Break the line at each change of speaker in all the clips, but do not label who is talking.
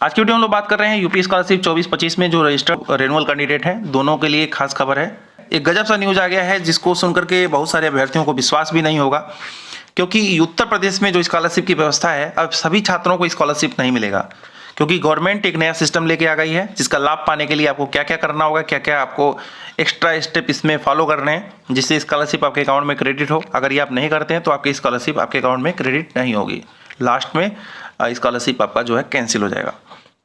आज की वीडियो में हम लोग बात कर रहे हैं यूपी स्कॉलरशिप 24-25 में जो रजिस्टर्ड रेनुअल कैंडिडेट हैं दोनों के लिए खास खबर है। एक गजब सा न्यूज आ गया है जिसको सुनकर के बहुत सारे अभ्यर्थियों को विश्वास भी नहीं होगा, क्योंकि उत्तर प्रदेश में जो स्कॉलरशिप की व्यवस्था है अब सभी छात्रों को स्कॉलरशिप नहीं मिलेगा, क्योंकि गवर्नमेंट एक नया सिस्टम लेके आ गई है जिसका लाभ पाने के लिए आपको क्या क्या करना होगा, क्या क्या आपको एक्स्ट्रा स्टेप इसमें फॉलो करने हैं जिससे स्कॉलरशिप आपके अकाउंट में क्रेडिट हो। अगर ये आप नहीं करते हैं तो आपकी स्कॉलरशिप आपके अकाउंट में क्रेडिट नहीं होगी, लास्ट में स्कॉलरशिप आपका जो है कैंसिल हो जाएगा।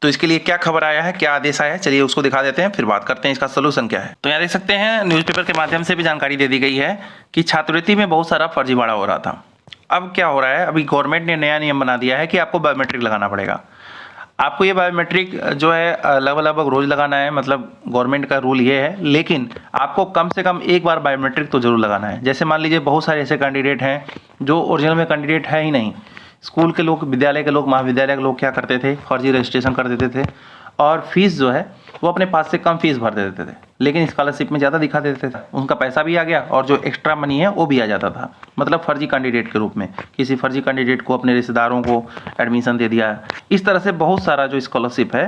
तो इसके लिए क्या खबर आया है, क्या आदेश आया है, चलिए उसको दिखा देते हैं, फिर बात करते हैं इसका सोल्यूशन क्या है। तो यहाँ देख सकते हैं न्यूज़पेपर के माध्यम से भी जानकारी दे दी गई है कि छात्रवृत्ति में बहुत सारा फर्जीवाड़ा हो रहा था। अब क्या हो रहा है, अभी गवर्नमेंट ने नया नियम बना दिया है कि आपको बायोमेट्रिक लगाना पड़ेगा। आपको ये बायोमेट्रिक जो है लगभग रोज लगाना है, मतलब गवर्नमेंट का रूल ये है, लेकिन आपको कम से कम एक बार बायोमेट्रिक तो जरूर लगाना है। जैसे मान लीजिए बहुत सारे ऐसे कैंडिडेट हैं जो ओरिजिनल में कैंडिडेट है ही नहीं। स्कूल के लोग, विद्यालय के लोग, महाविद्यालय के लोग क्या करते थे, फर्जी रजिस्ट्रेशन कर देते थे और फीस जो है वो अपने पास से कम फीस भर देते थे, लेकिन स्कॉलरशिप में ज़्यादा दिखा देते थे। उनका पैसा भी आ गया और जो एक्स्ट्रा मनी है वो भी आ जाता था, मतलब फर्जी कैंडिडेट के रूप में किसी फर्जी कैंडिडेट को अपने रिश्तेदारों को एडमिशन दे दिया। इस तरह से बहुत सारा जो स्कॉलरशिप है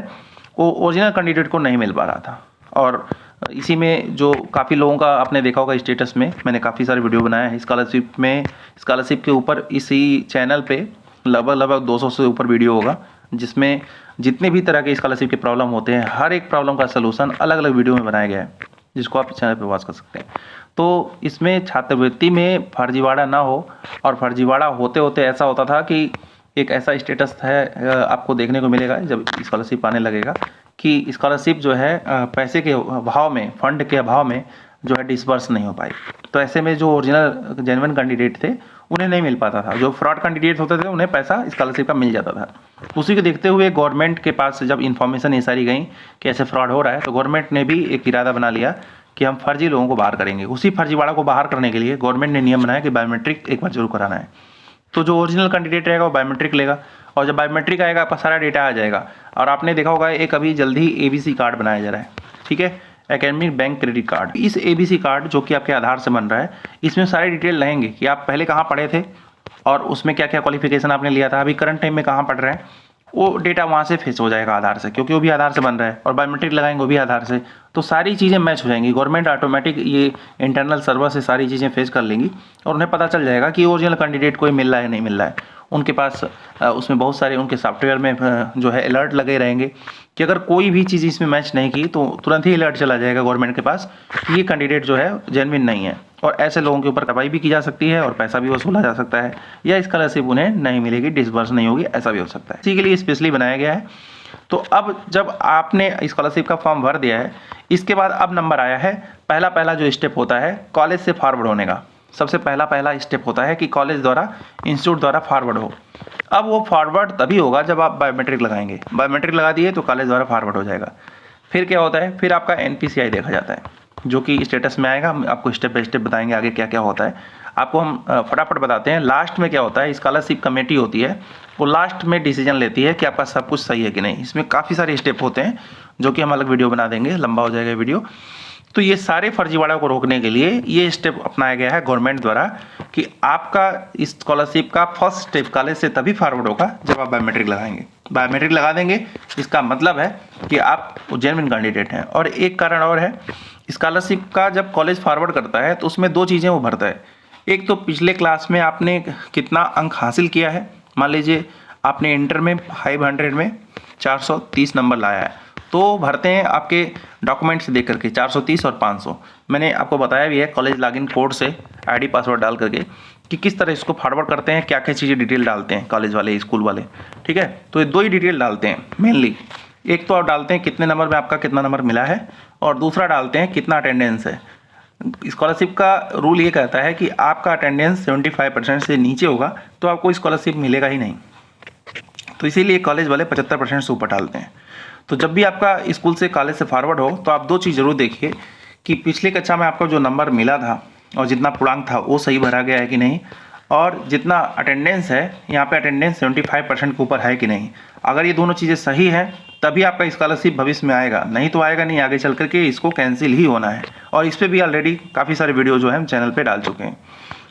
वो ओरिजिनल कैंडिडेट को नहीं मिल पा रहा था। और इसी में जो काफ़ी लोगों का आपने देखा होगा स्टेटस में, मैंने काफ़ी सारे वीडियो बनाया है स्कॉलरशिप में। स्कॉलरशिप के ऊपर इसी चैनल पे लगभग 200 से ऊपर वीडियो होगा जिसमें जितने भी तरह के स्कॉलरशिप के प्रॉब्लम होते हैं हर एक प्रॉब्लम का सलूशन अलग अलग वीडियो में बनाया गया है, जिसको आप चैनल पे वॉच कर सकते हैं। तो इसमें छात्रवृत्ति में फर्जीवाड़ा ना हो, और फर्जीवाड़ा होते होते ऐसा होता था कि एक ऐसा स्टेटस है आपको देखने को मिलेगा जब स्कॉलरशिप आने लगेगा कि स्कॉलरशिप जो है पैसे के अभाव में, फंड के अभाव में जो है डिसबर्स नहीं हो पाई। तो ऐसे में जो ओरिजिनल जेन्युइन कैंडिडेट थे उन्हें नहीं मिल पाता था, जो फ्रॉड कैंडिडेट होते थे उन्हें पैसा स्कॉलरशिप का मिल जाता था। उसी को देखते हुए गवर्नमेंट के पास जब इन्फॉर्मेशन ये सारी गई कि ऐसे फ्रॉड हो रहा है, तो गवर्नमेंट ने भी एक इरादा बना लिया कि हम फर्जी लोगों को बाहर करेंगे। उसी फर्जीवाड़ा को बाहर करने के लिए गवर्नमेंट ने नियम बनाया कि बायोमेट्रिक एक बार जरूर कराना है। तो जो ओरिजिनल कैंडिडेट रहेगा वो बायोमेट्रिक लेगा, और जब बायोमेट्रिक आएगा आपका सारा डेटा आ जाएगा। और आपने देखा होगा एक अभी जल्दी ही ABC कार्ड बनाया जा रहा है, ठीक है, एकेडमिक बैंक क्रेडिट कार्ड। इस ABC कार्ड जो कि आपके आधार से बन रहा है, इसमें सारी डिटेल रहेंगे कि आप पहले कहाँ पढ़े थे और उसमें क्या क्या क्वालिफिकेशन आपने लिया था, अभी करंट टाइम में कहाँ पढ़ रहे हैं, वो डेटा वहाँ से फेच हो जाएगा आधार से, क्योंकि वो भी आधार से बन रहा है। और बायोमेट्रिक लगाएंगे वो भी आधार से, तो सारी चीज़ें मैच हो जाएंगी। गवर्नमेंट ऑटोमेटिक ये इंटरनल सर्वर से सारी चीज़ें फेच कर लेंगी और उन्हें पता चल जाएगा कि ओरिजिनल कैंडिडेट को ही मिल रहा है नहीं मिल रहा है। उनके पास उसमें बहुत सारे उनके सॉफ्टवेयर में जो है अलर्ट लगे रहेंगे कि अगर कोई भी चीज़ इसमें मैच नहीं की तो तुरंत ही अलर्ट चला जाएगा गवर्नमेंट के पास कि ये कैंडिडेट जो है जेन्युइन नहीं है। और ऐसे लोगों के ऊपर कार्रवाई भी की जा सकती है और पैसा भी वसूला जा सकता है, या स्कॉलरशिप उन्हें नहीं मिलेगी, डिसबर्स नहीं होगी, ऐसा भी हो सकता है। इसी के लिए स्पेशली बनाया गया है। तो अब जब आपने स्कॉलरशिप का फॉर्म भर दिया है, इसके बाद अब नंबर आया है, पहला जो स्टेप होता है कॉलेज से फॉरवर्ड होने का। सबसे पहला स्टेप होता है कि कॉलेज द्वारा, इंस्टीट्यूट द्वारा फॉरवर्ड हो। अब वो फॉरवर्ड तभी होगा जब आप बायोमेट्रिक लगाएंगे। बायोमेट्रिक लगा दिए तो कॉलेज द्वारा फॉरवर्ड हो जाएगा। फिर क्या होता है, फिर आपका NPCI देखा जाता है, जो कि स्टेटस में आएगा। हम आपको स्टेप बाय स्टेप बताएंगे आगे क्या क्या होता है। आपको हम फटाफट बताते हैं। लास्ट में क्या होता है, स्कॉलरशिप कमेटी होती है, वो लास्ट में डिसीजन लेती है कि आपका सब कुछ सही है कि नहीं। इसमें काफ़ी सारे स्टेप होते हैं जो कि हम अलग वीडियो बना देंगे, लंबा हो जाएगा वीडियो। तो ये सारे फर्जीवाड़ों को रोकने के लिए ये स्टेप अपनाया गया है गवर्नमेंट द्वारा कि आपका इस स्कॉलरशिप का फर्स्ट स्टेप कॉलेज से तभी फॉरवर्ड होगा जब आप बायोमेट्रिक लगाएंगे। बायोमेट्रिक लगा देंगे, इसका मतलब है कि आप जेन्युइन कैंडिडेट हैं। और एक कारण और है, स्कॉलरशिप का जब कॉलेज फॉरवर्ड करता है तो उसमें 2 चीज़ें वो भरता है। एक तो पिछले क्लास में आपने कितना अंक हासिल किया है। मान लीजिए आपने इंटर में 500 में 430 नंबर लाया है, तो भरते हैं आपके डॉक्यूमेंट्स देख करके 430 और 500। मैंने आपको बताया भी है कॉलेज लॉगिन कोड से ID पासवर्ड डाल करके कि किस तरह इसको फॉरवर्ड करते हैं, क्या क्या चीज़ें डिटेल डालते हैं कॉलेज वाले, स्कूल वाले, ठीक है। तो ये 2 ही डिटेल डालते हैं मेनली। एक तो आप डालते हैं कितने नंबर में आपका कितना नंबर मिला है, और दूसरा डालते हैं कितना अटेंडेंस है। स्कॉलरशिप का रूल ये कहता है कि आपका अटेंडेंस 75% से नीचे होगा तो आपको स्कॉलरशिप मिलेगा ही नहीं। तो इसीलिए कॉलेज वाले 75% से ऊपर डालते हैं। तो जब भी आपका स्कूल से कॉलेज से फॉरवर्ड हो तो आप 2 चीज़ जरूर देखिए कि पिछले कक्षा में आपका जो नंबर मिला था और जितना पूर्णांक था वो सही भरा गया है कि नहीं, और जितना अटेंडेंस है यहाँ पे अटेंडेंस 75% के ऊपर है कि नहीं। अगर ये दोनों चीज़ें सही हैं तभी आपका स्कॉलरशिप भविष्य में आएगा, नहीं तो आएगा नहीं। आगे चल करके इसको कैंसिल ही होना है। और इस पर भी ऑलरेडी काफ़ी सारे वीडियो जो है हम चैनल पे डाल चुके हैं।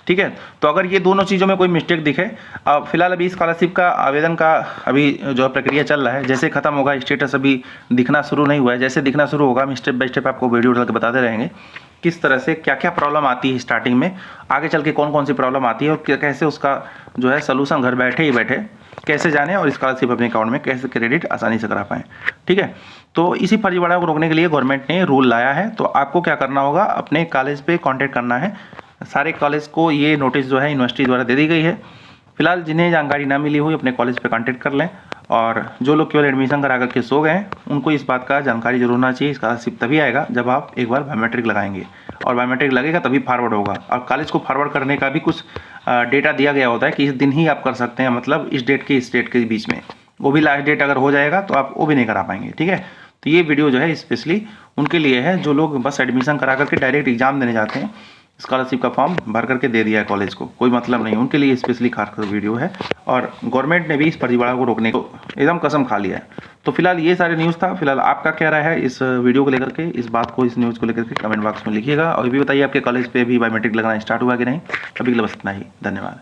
ठीक है। तो अगर ये दोनों चीज़ों में कोई मिस्टेक दिखे, फिलहाल अभी स्कॉलरशिप का आवेदन का अभी जो प्रक्रिया चल रहा है, जैसे खत्म होगा, स्टेटस अभी दिखना शुरू नहीं हुआ है, जैसे दिखना शुरू होगा हम स्टेप बाय स्टेप आपको वीडियो डाल के बताते रहेंगे किस तरह से क्या क्या प्रॉब्लम आती है स्टार्टिंग में, आगे चल के कौन कौन सी प्रॉब्लम आती है और कैसे उसका जो है सलूशन घर बैठे ही बैठे कैसे जाने और स्कॉलरशिप अपने अकाउंट में कैसे क्रेडिट आसानी से करा पाएँ। ठीक है। तो इसी फर्जीवाड़ा को रोकने के लिए गवर्नमेंट ने रूल लाया है। तो आपको क्या करना होगा, अपने कॉलेज पे कांटेक्ट करना है। सारे कॉलेज को ये नोटिस जो है यूनिवर्सिटी द्वारा दे दी गई है। फिलहाल जिन्हें जानकारी ना मिली हुई अपने कॉलेज पे कांटेक्ट कर लें, और जो लोग केवल एडमिशन करा करके सो गए हैं उनको इस बात का जानकारी जरूर होना चाहिए। स्कॉलरशिप तभी आएगा जब आप एक बार बायोमेट्रिक लगाएंगे, और बायोमेट्रिक लगेगा तभी फॉरवर्ड होगा। और कॉलेज को फॉरवर्ड करने का भी कुछ डेटा दिया गया होता है कि इस दिन ही आप कर सकते हैं, मतलब इस डेट के इस डेट के बीच में। वो भी लास्ट डेट अगर हो जाएगा तो आप वो भी नहीं करा पाएंगे। ठीक है। तो ये वीडियो जो है स्पेशली उनके लिए है जो लोग बस एडमिशन करा करके डायरेक्ट एग्जाम देने जाते हैं, स्कॉलरशिप का फॉर्म भर करके दे दिया है कॉलेज को, कोई मतलब नहीं, उनके लिए स्पेशली खासकर वीडियो है। और गवर्नमेंट ने भी इस फर्जीवाड़ा को रोकने को एकदम कसम खा लिया है। तो फिलहाल ये सारे न्यूज़ था। फिलहाल आपका क्या राय है इस वीडियो को लेकर के, इस बात को, इस न्यूज़ को लेकर के कमेंट बॉक्स में लिखिएगा। और ये भी बताइए आपके कॉलेज पे भी बायोमेट्रिक लगाना स्टार्ट हुआ कि नहीं। अभी के लिए बस इतना ही, धन्यवाद।